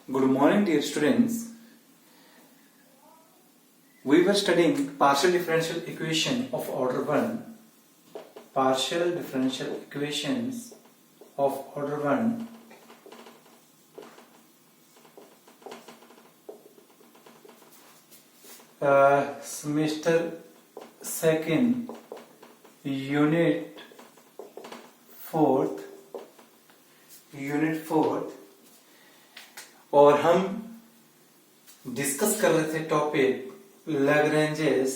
Good morning, dear students. We were studying partial differential equation of order 1. Partial differential equations of order 1. Semester 2nd, Unit 4th. और हम discuss कर रहे थे topic Lagrange's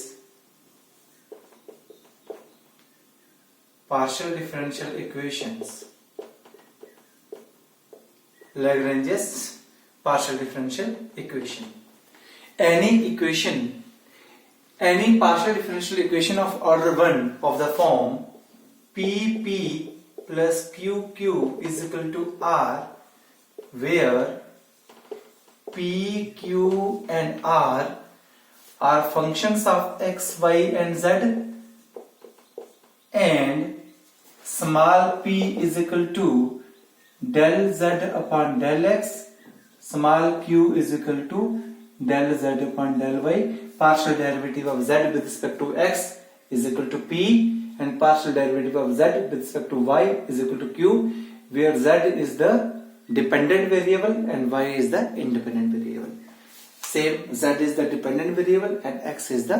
partial differential equations. Lagrange's partial differential equation, any partial differential equation of order 1 of the form PP plus QQ is equal to R, where P, Q and R are functions of x, y and z, and small p is equal to del z upon del x, small q is equal to del z upon del y. Partial derivative of z with respect to x is equal to p, and partial derivative of z with respect to y is equal to q, where z is the dependent variable and y is the independent variable. Same, z is the dependent variable and x is the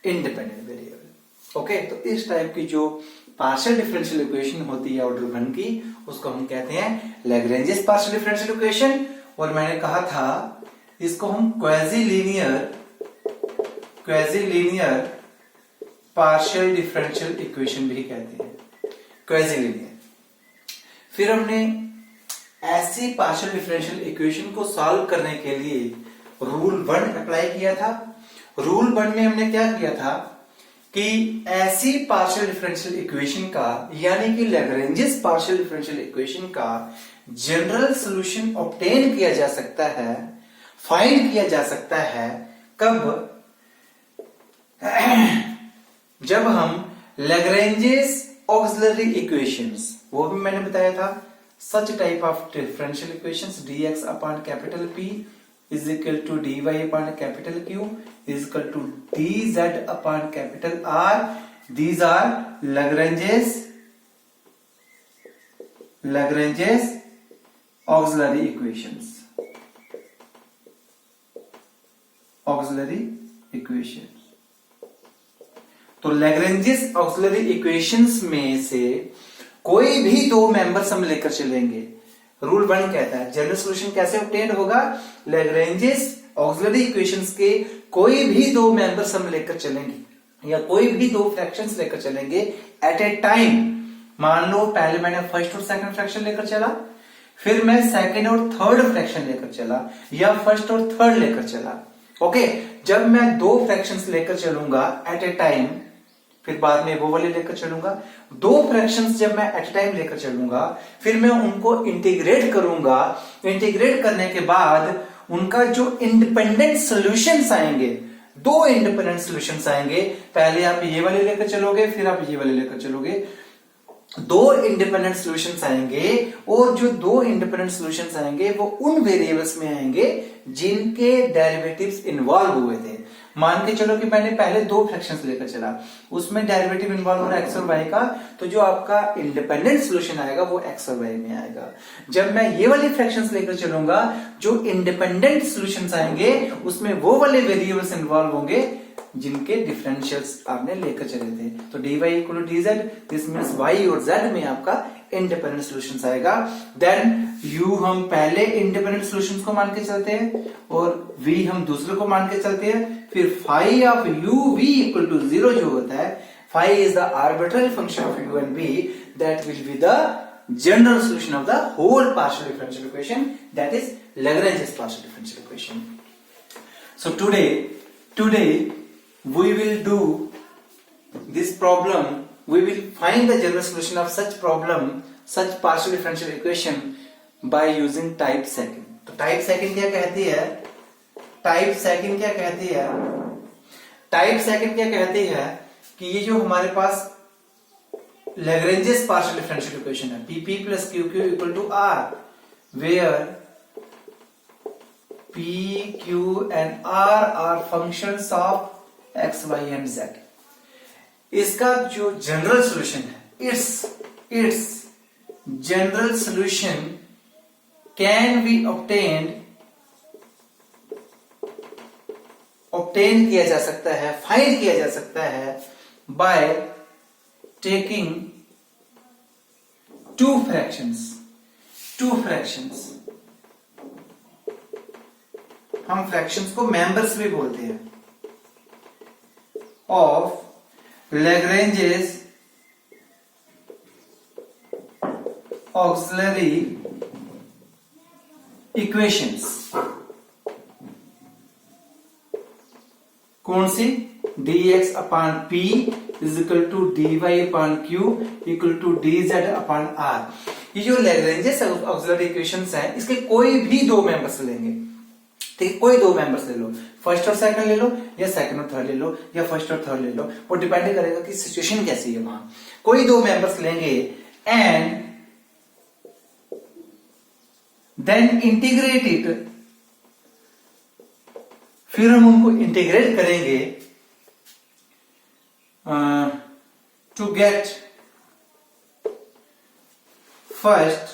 independent variable. Okay, तो इस type की जो partial differential equation होती है order 1 की, उसको हम कहते हैं लैग्रेंजेस पार्शियल डिफरेंशियल इक्वेशन। और मैंने कहा था इसको हम quasi linear partial differential equation भी कहते हैं, क्वाजी लीनियर। फिर हमने ऐसी पार्शियल डिफरेंशियल इक्वेशन को सॉल्व करने के लिए रूल 1 अप्लाई किया था। रूल 1 में हमने क्या किया था कि ऐसी पार्शियल डिफरेंशियल इक्वेशन का, यानी कि लैग्रेंजेस पार्शियल डिफरेंशियल इक्वेशन का जनरल सॉल्यूशन ऑब्टेन किया जा सकता है, फाइंड किया जा सकता है कब? जब हम लैग्रेंजेस ऑक्सिलरी इक्वेशंस, वो भी मैंने बताया था, such type of differential equations dx upon capital P is equal to dy upon capital Q is equal to dz upon capital R. These are Lagrange's auxiliary equations. तो Lagrange's auxiliary equations में से कोई भी दो members हम लेकर चलेंगे। Rule 1 कहता है जनरल सॉल्यूशन कैसे ऑब्टेन होगा? लैग्रेंजेस ऑक्सिलरी इक्वेशंस के कोई भी दो मेंबर्स हम लेकर चलेंगे या कोई भी दो फ्रैक्शंस लेकर चलेंगे एट ए टाइम। मान लो पहले मैंने फर्स्ट और सेकंड फ्रैक्शन लेकर चला, फिर मैं सेकंड और थर्ड फ्रैक्शन लेकर चला, या फर्स्ट और थर्ड लेकर चला। ओके, जब मैं दो फ्रैक्शंस लेकर चलूंगा एट ए टाइम, फिर बाद में वो वाले लेकर चलूंगा, दो फ्रैक्शंस जब मैं एट टाइम लेकर चलूंगा, फिर मैं उनको इंटीग्रेट करूंगा। इंटीग्रेट करने के बाद उनका जो इंडिपेंडेंट सॉल्यूशंस आएंगे, दो इंडिपेंडेंट सॉल्यूशंस आएंगे। पहले आप ये वाले लेकर चलोगे, फिर आप ये वाले लेकर चलोगे, दो इंडिपेंडेंट सॉल्यूशंस आएंगे। और जो दो इंडिपेंडेंट सॉल्यूशंस आएंगे वो उन वेरिएबल्स में आएंगे जिनके डेरिवेटिव्स इन्वॉल्व हुए थे। मान के चलो कि मैंने पहले दो फ्रैक्शंस लेकर चला, उसमें डेरिवेटिव इन्वॉल्व हो रहा है एक्स और वाई का, तो जो आपका इंडिपेंडेंट सॉल्यूशन आएगा वो एक्स और वाई में आएगा। जब मैं ये वाली फ्रैक्शंस लेकर चलूंगा, जो इंडिपेंडेंट सॉल्यूशंस आएंगे उसमें वो वाले वेरिएबल्स इन्वॉल्व होंगे जिनके डिफरेंशियल्स आपने लेकर चले थे। तो dy equal to dz, this means y और z में आपका इंडिपेंडेंट सॉल्यूशंस आएगा। देन u हम पहले इंडिपेंडेंट सॉल्यूशंस को मान के चलते हैं और v हम दूसरे को मान के चलते हैं। फिर phi of u v equal to 0 जो होता है, phi is the arbitrary function of u and v, that will be the general solution of the whole partial differential equation, that is Lagrange's partial differential equation. So today we will do this problem. We will find the general solution of such problem, such partial differential equation by using type second. तो type second क्या कहती है? Type second क्या कहती है कि ये जो हमारे पास Lagrange's partial differential equation है, PP plus QQ equal to R, where P, Q and R are functions of X, Y and Z. इसका जो जनरल सॉल्यूशन है, it's general solution can be obtain किया जा सकता है, फाइंड किया जा सकता है बाय टेकिंग टू फ्रैक्शंस। हम फ्रैक्शंस को मेंबर्स भी बोलते हैं, ऑफ Lagrange's auxiliary equations। कौन सी? dx upon p is equal to dy upon q equal to dz upon r। ये जो Lagrange's auxiliary equations हैं, इसके कोई भी दो मेंबर्स लेंगे, ठीक है, कोई दो मेंबर्स ले लो, फर्स्ट और सेकंड ले लो या सेकंड और थर्ड ले लो या फर्स्ट और थर्ड ले लो, वो डिपेंड करेगा कि सिचुएशन कैसी है वहां। कोई दो मेंबर्स लेंगे एंड देन इंटीग्रेट इट, फिर हम उनको इंटीग्रेट करेंगे to get first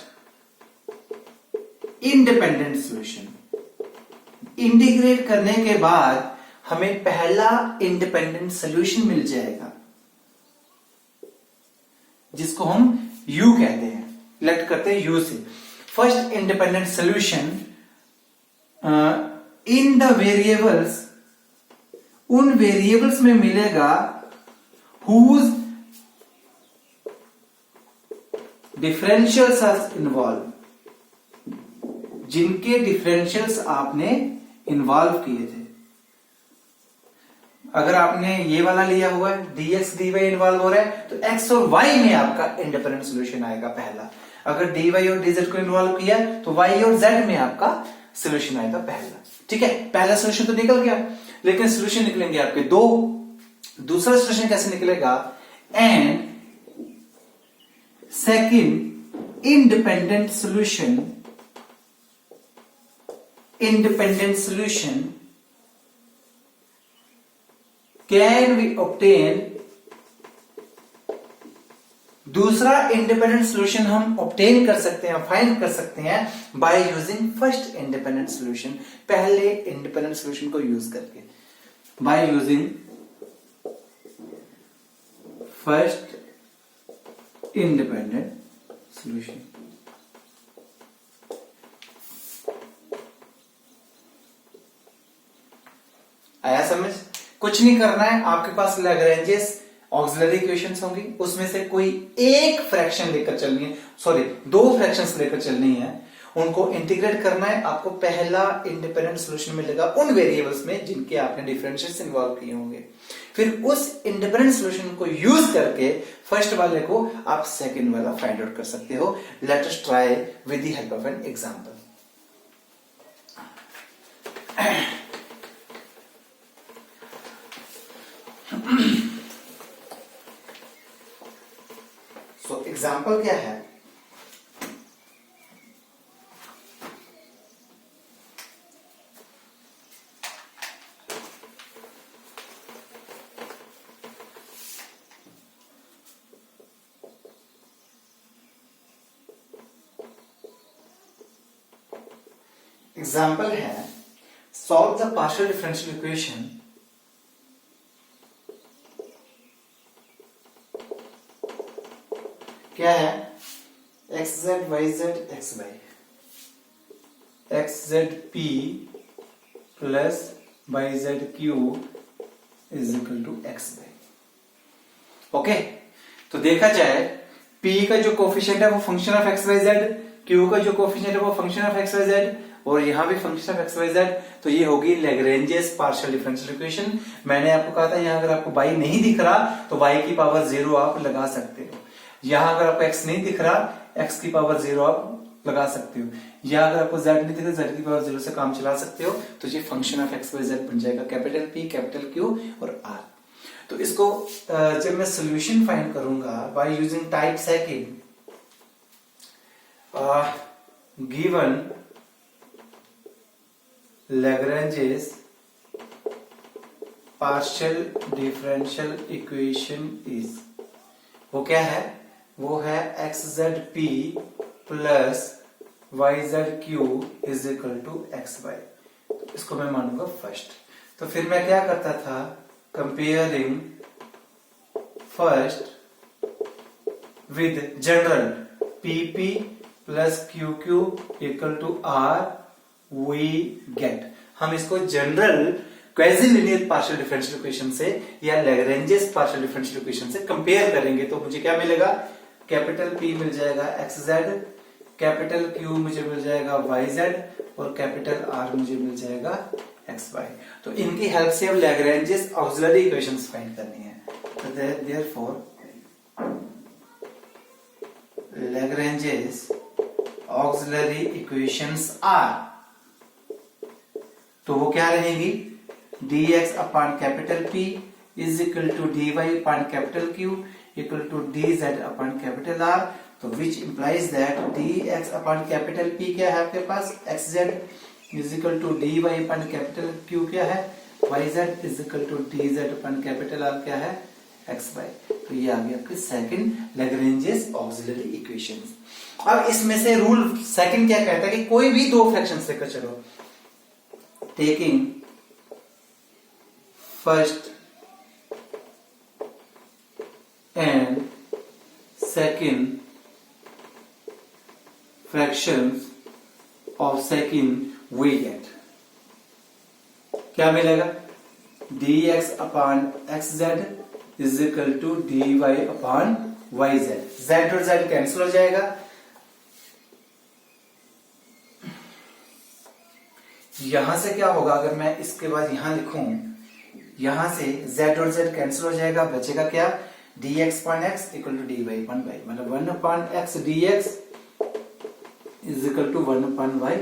independent solution. Integrate करने के बाद हमें पहला इंडिपेंडेंट सॉल्यूशन मिल जाएगा, जिसको हम U कहते हैं, लेट करते हैं U से। First independent solution in the variables, उन वेरिएबल्स में मिलेगा हुज डिफरेंशियल्स आर इन्वॉल्व, जिनके डिफरेंशियल्स आपने इन्वॉल्व किए थे। अगर आपने ये वाला लिया हुआ है, dx dy इन्वॉल्व हो रहा है, तो x और y में आपका इंडिपेंडेंट सॉल्यूशन आएगा पहला। अगर dy और dz को इन्वॉल्व किया तो y और z में आपका सॉल्यूशन आएगा पहला। ठीक है, पहला सॉल्यूशन तो निकल गया, लेकिन सॉल्यूशन निकलेंगे आपके दो। दूसरा सॉल्यूशन कैसे निकलेगा? And second independent solution can be obtained, दूसरा इंडिपेंडेंट सॉल्यूशन हम ऑब्टेन कर सकते हैं, फाइंड कर सकते हैं bye using first independent solution, पहले इंडिपेंडेंट सॉल्यूशन को यूज करके, bye using first independent solution. आया समझ? कुछ नहीं करना है, आपके पास लैग्रेंजेस ऑक्सिलरी इक्वेशंस होंगी, उसमें से कोई एक फ्रैक्शन लेकर चलनी है, सॉरी दो फ्रैक्शंस लेकर चलनी है, उनको इंटीग्रेट करना है। आपको पहला इंडिपेंडेंट सॉल्यूशन मिलेगा उन वेरिएबल्स में जिनके आपने डिफरेंशियल्स इन्वॉल्व किए होंगे, फिर उस इंडिपेंडेंट सॉल्यूशन को यूज करके फर्स्ट वाले को आप सेकंड वाला फाइंड आउट कर सकते हो। Let us try with the help of an example. So example क्या है? एग्जाम्पल है, solve the partial differential equation क्या है? xz yz xy xzp plus yzq is equal to xy। Okay, तो देखा जाए p का जो कोफिशिएंट है वो फंक्शन ऑफ xyz, q का जो कोफिशिएंट है वो फंक्शन ऑफ xyz, और यहां भी फंक्शन ऑफ xyz, तो ये होगी लैग्रेंजेस पार्शियल डिफरेंशियल इक्वेशन। मैंने आपको कहा था यहां अगर आपको y नहीं दिख रहा तो y की पावर 0 आप लगा सकते हो, यहां अगर आपको x नहीं दिख रहा x की पावर 0 आप लगा सकते हो, या अगर आपको z नहीं दिख रहा z की पावर 0 से काम चला सकते हो, तो ये फंक्शन ऑफ xyz बन जाएगा कैपिटल P कैपिटल Q और R। तो इसको जब मैं सॉल्यूशन फाइंड करूंगा by using type second, given Lagrange's partial differential equation is, वो क्या है, वो है xzp plus yzq is equal to xy। इसको मैं मानूंगा फर्स्ट। तो फिर मैं क्या करता था, comparing first with general pp plus qq equal to r we get. हम इसको general quasi linear partial differential equation से या लैग्रेंजेस पार्शियल डिफरेंशियल इक्वेशन से कंपेयर करेंगे तो मुझे क्या मिलेगा, कैपिटल P मिल जाएगा xz, कैपिटल Q मुझे मिल जाएगा yz और कैपिटल R मुझे मिल जाएगा xy। तो इनकी हेल्प से अब लैग्रेंजेस ऑक्सिलरी इक्वेशंस फाइंड करनी है। तो therefore Lagrange's auxiliary equations are, तो वो क्या रहेगी, dx upon capital P is equal to dy upon capital Q equal to dz upon capital R। तो which implies that dx upon capital P क्या है आपके पास, xz is equal to dy upon capital Q क्या है, yz is equal to dz upon capital R क्या है, xy। तो ये आ गया आपके सेकंड लैग्रेंजेस ऑक्सिलरी इक्वेशंस। अब इसमें से रूल सेकंड क्या कहता है कि कोई भी दो फ्रैक्शंस लेकर चलो, taking first and second fractions of second we get, क्या मिलेगा, dx upon xz is equal to dy upon yz। z और z कैंसिल हो जाएगा, यहां से क्या होगा, अगर मैं इसके बाद यहां लिखूं, यहां से z और z कैंसिल हो जाएगा, बचेगा क्या, dx upon x equal to dy upon y, मतलब 1 upon x dx is equal to 1 upon y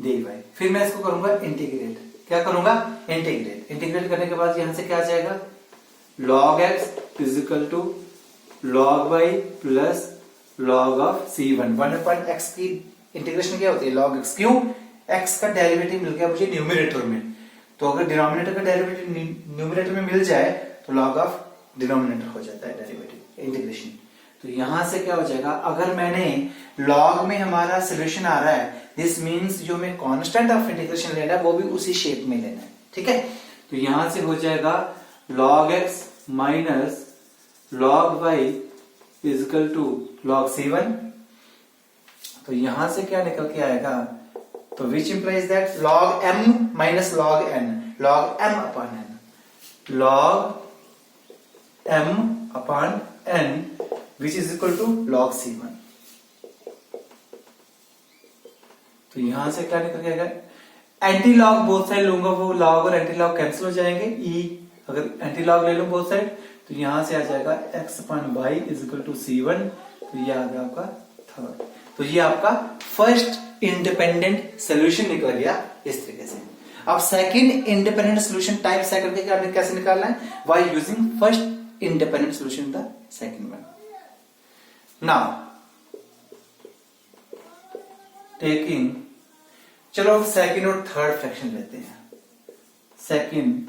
dy। फिर मैं इसको करूंगा इंटीग्रेट, क्या करूंगा, इंटीग्रेट। इंटीग्रेट करने के बाद यहां से क्या आ जाएगा, log x is equal to log y plus log of c1। 1 upon x की इंटीग्रेशन क्या होती है, log x। क्यों, x का डेरिवेटिव मिल गया मुझे न्यूमरेटर में, तो अगर डिनोमिनेटर का डेरिवेटिव न्यूमरेटर में मिल जाए तो log ऑफ डिनोमिनेटर हो जाता है डेरिवेटिव इंटीग्रेशन। तो यहां से क्या हो जाएगा, अगर मैंने log में हमारा सोल्यूशन आ रहा है, दिस मींस जो मैं कांस्टेंट ऑफ इंटीग्रेशन लेना है वो भी उसी शेप में लेना है, ठीक है। तो यहां से हो जाएगा log x minus log y is equal to log c1। तो यहां से क्या निकल के आएगा, तो which implies that log m minus log n, log m upon n, log m upon n which is equal to log c1। तो यहां से क्या निकल के आएगा, एंटी लॉग बोथ साइड लूंगा, वो लॉग और एंटी लॉग कैंसिल हो जाएंगे, e अगर एंटी लॉग ले लूं बोथ साइड तो यहां से आ जाएगा x upon y is equal to c1। तो ये आ गया आपका थर्ड। तो ये आपका फर्स्ट इंडिपेंडेंट सोल्यूशन निकल गया इस तरीके से। अब second independent solution type second के कैसे निकालना है, by using first independent solution the second one. Now taking, चलो सेकंड और थर्ड फ्रैक्शन लेते हैं। Second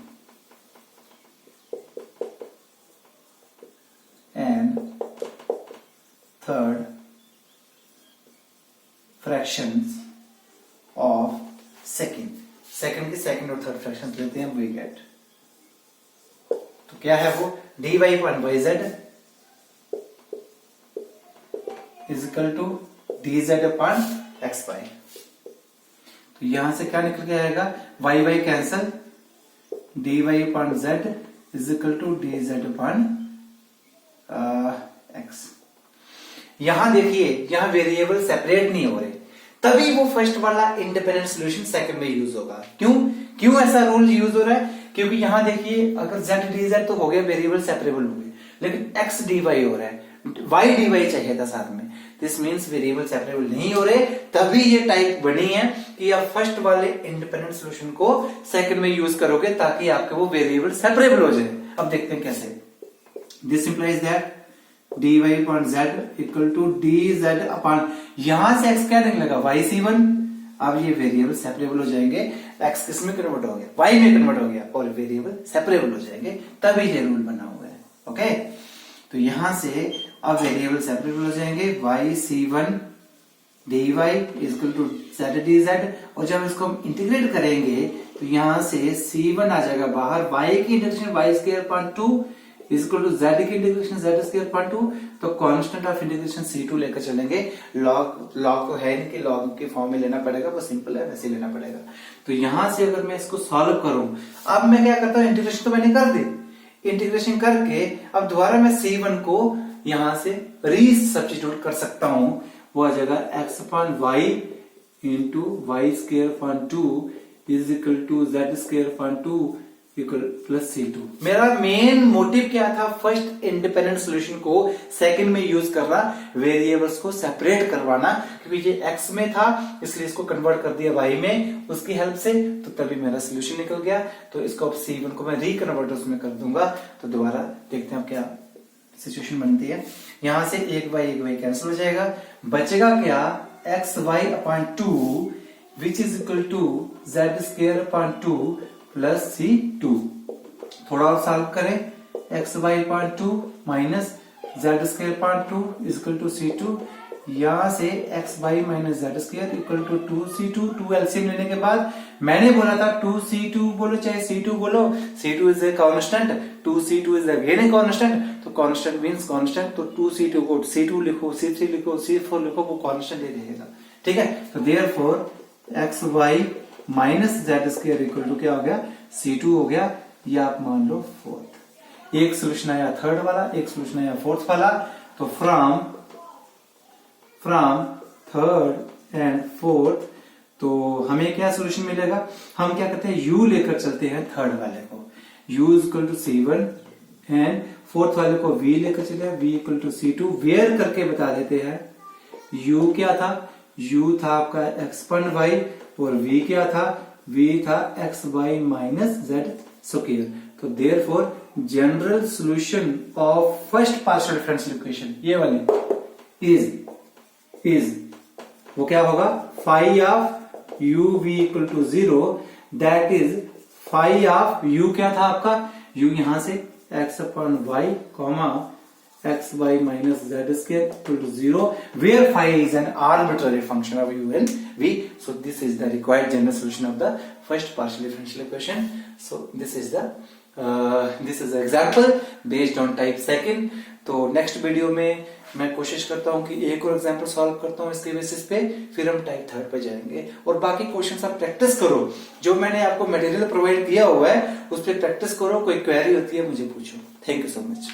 and third fractions of second की सेकंड और थर्ड फ्रैक्शंस लेते हैं, वी गेट, तो क्या है वो, dy upon yz is equal to dz upon xy। तो यहां से क्या निकल के आएगा, y cancel, dy upon z is equal to dz upon x। यहां देखिए, यहां वेरिएबल सेपरेट नहीं हो रहे, तभी वो फर्स्ट वाला इंडिपेंडेंट सॉल्यूशन सेकंड में यूज होगा। क्यों ऐसा रूल यूज हो रहा है, क्योंकि यहां देखिए अगर z dz तो हो गया, वेरिएबल सेपरेबल हो गए, लेकिन x dy हो रहा है, y dy चाहिए था साथ में, दिस मीन्स वेरिएबल सेपरेबल नहीं हो रहे, तभी ये टाइप बनी है कि आप फर्स्ट वाले इंडिपेंडेंट सॉल्यूशन को सेकंड में यूज करोगे ताकि आपके वो वेरिएबल सेपरेबल हो जाए। अब देखते हैं कैसे, this implies that dy upon z equal to dz upon, यहां से x क्या निकलेगा, yc1 अब ये वेरिएबल सेपरेबल हो जाएंगे, एक्स किस में कन्वर्ट हो गया, वाई में कन्वर्ट हो गया और वेरिएबल सेपरेबल हो जाएंगे, तभी ये रूल बना हुआ है। ओके, तो यहां से अब वेरिएबल सेपरेबल हो जाएंगे, y C1 dy is equal to z dz, और जब इसको हम इंटीग्रेट करेंगे तो यहां से C1 आ जाएगा बाहर, y की integration y square upon 2 is equal to z की इंटीग्रेशन z स्क्वायर अपॉन 2, तो कांस्टेंट ऑफ इंटीग्रेशन C2 लेकर चलेंगे। लॉग तो है नहीं कि लॉग के फॉर्म में लेना पड़ेगा, वो सिंपल है, वैसे लेना पड़ेगा। तो यहां से अगर मैं इसको सॉल्व करूं, अब मैं क्या करता हूं, इंटीग्रेशन तो मैंने कर दी, इंटीग्रेशन करके अब दोबारा मैं C1 को यहां से री सब्स्टिट्यूट कर सकता हूं, वो आ जाएगा x upon y into y square upon 2 is equal to z square upon 2 equal plus C2। मेरा मेन मोटिव क्या था, फर्स्ट इंडिपेंडेंट सॉल्यूशन को सेकंड में यूज करना, वेरिएबल्स को सेपरेट करवाना, क्योंकि ये x में था इसलिए इसको कन्वर्ट कर दिया y में उसकी हेल्प से, तो तभी मेरा सोल्यूशन निकल गया। तो इसको अब C1 को मैं रिकन्वर्टर्स में कर दूंगा, तो दोबारा देखते हैं क्या सिचुएशन बनती है। यहां से एक बाई कैंसिल हो जाएगा, बचेगा क्या, x y upon 2 which is equal to z square upon 2 plus C2। थोड़ा और सॉल्व करें, x y upon 2 minus Z square upon 2 is equal to C2, यहां से x Y minus Z square equal to 2C2, 2 LCM लेने के बाद मैंने बोला था 2C2 बोलो चाहे C2 बोलो, C2 is a constant, 2C2 is again a constant, तो कांस्टेंट मींस कांस्टेंट, तो 2C2 को C2 लिखो, C3 लिखो, C4 लिखो, वो कांस्टेंट ही रहेगा। ठीक है, तो therefore x Y minus Z square equal to क्या हो गया, C2 हो गया, या आप मान लो फोर्थ। एक सोल्यूशन आया थर्ड वाला, एक सोल्यूशन आया फोर्थ वाला, तो फ्रॉम थर्ड एंड फोर्थ तो हमें क्या सोल्यूशन मिलेगा, हम क्या करते हैं, u लेकर चलते हैं थर्ड वाले को, u is equal to C1 and fourth वाले को v लेकर चले, v equal to C2, where करके बता देते हैं। u क्या था, u था आपका x अपॉन y, और v क्या था, v था x y minus z square. तो therefore general solution of first partial differential equation ये वाली इज वो क्या होगा, phi of u v equal to 0, that is phi of u क्या था आपका, u यहां से x upon y comma X Y minus Z square equal to 0, where phi is an arbitrary function of u and v, so this is the required general solution of the first partial differential equation. So this is the example based on type second. तो next video में मैं कोशिश करता हूं कि एक और example solve करता हूं इसके बेसिस पे, फिर हम टाइप थर्ड पे जाएंगे, और बाकी क्वेश्चंस आप प्रैक्टिस करो, जो मैंने आपको मटेरियल प्रोवाइड किया हुआ है उस पर प्रैक्टिस करो, कोई क्वेरी होती है मुझे पूछो। Thank you so much.